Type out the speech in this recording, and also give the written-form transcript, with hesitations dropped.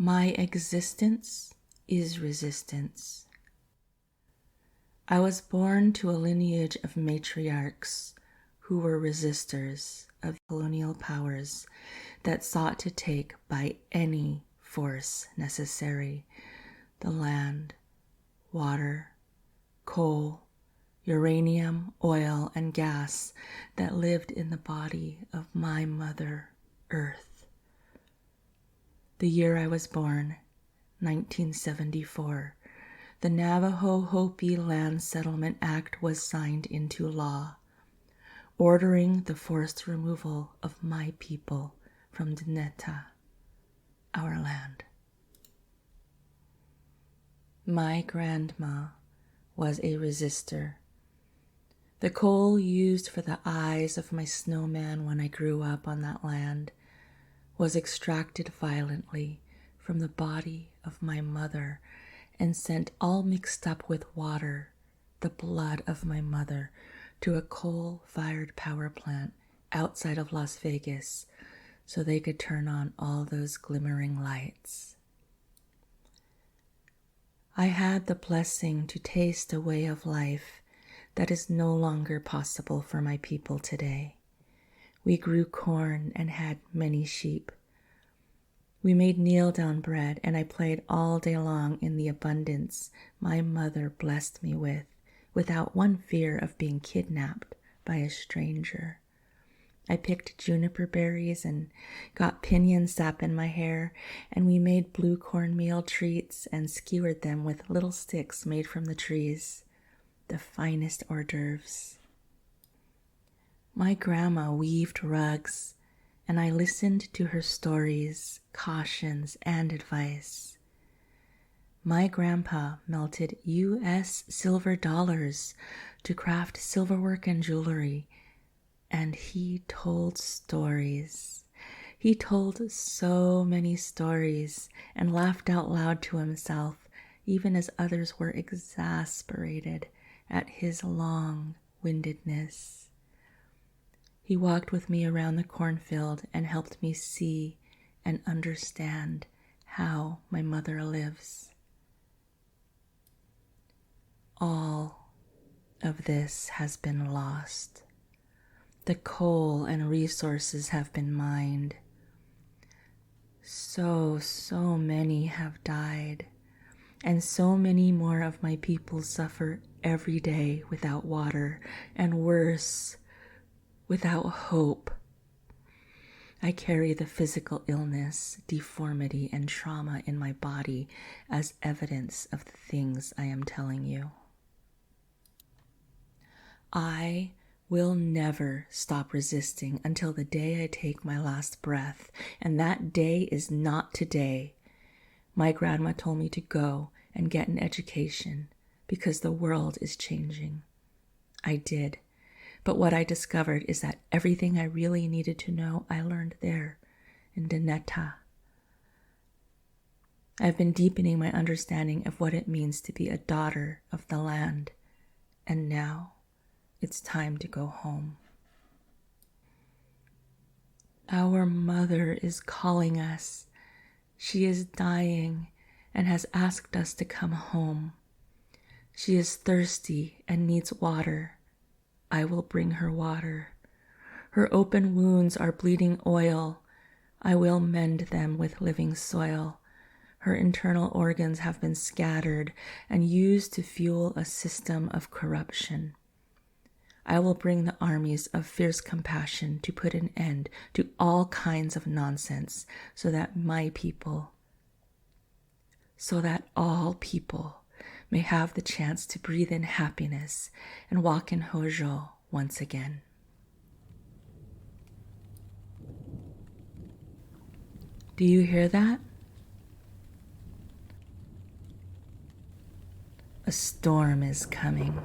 My existence is resistance. I was born to a lineage of matriarchs who were resistors of colonial powers that sought to take by any force necessary the land, water, coal, uranium, oil, and gas that lived in the body of my mother, Earth. The year I was born, 1974, the Navajo Hopi Land Settlement Act was signed into law, ordering the forced removal of my people from Deneta, our land. My grandma was a resistor. The coal used for the eyes of my snowman when I grew up on that land was extracted violently from the body of my mother and sent all mixed up with water, the blood of my mother, to a coal-fired power plant outside of Las Vegas so they could turn on all those glimmering lights. I had the blessing to taste a way of life that is no longer possible for my people today. We grew corn and had many sheep. We made kneel-down bread, and I played all day long in the abundance my mother blessed me with, without one fear of being kidnapped by a stranger. I picked juniper berries and got pinyon sap in my hair, and we made blue cornmeal treats and skewered them with little sticks made from the trees, the finest hors d'oeuvres. My grandma weaved rugs, and I listened to her stories, cautions, and advice. My grandpa melted U.S. silver dollars to craft silverwork and jewelry, and he told stories. He told so many stories and laughed out loud to himself, even as others were exasperated at his long-windedness. He walked with me around the cornfield and helped me see and understand how my mother lives. All of this has been lost. The coal and resources have been mined. So many have died, and so many more of my people suffer every day without water, and worse, without hope. I carry the physical illness, deformity, and trauma in my body as evidence of the things I am telling you. I will never stop resisting until the day I take my last breath, and that day is not today. My grandma told me to go and get an education because the world is changing. I did, but what I discovered is that everything I really needed to know I learned there in Deneta. I've been deepening my understanding of what it means to be a daughter of the land, and now it's time to go home. Our mother is calling us. She is dying and has asked us to come home. She is thirsty and needs water. I will bring her water. Her open wounds are bleeding oil. I will mend them with living soil. Her internal organs have been scattered and used to fuel a system of corruption. I will bring the armies of fierce compassion to put an end to all kinds of nonsense so that all people may have the chance to breathe in happiness and walk in Hojo once again. Do you hear that? A storm is coming.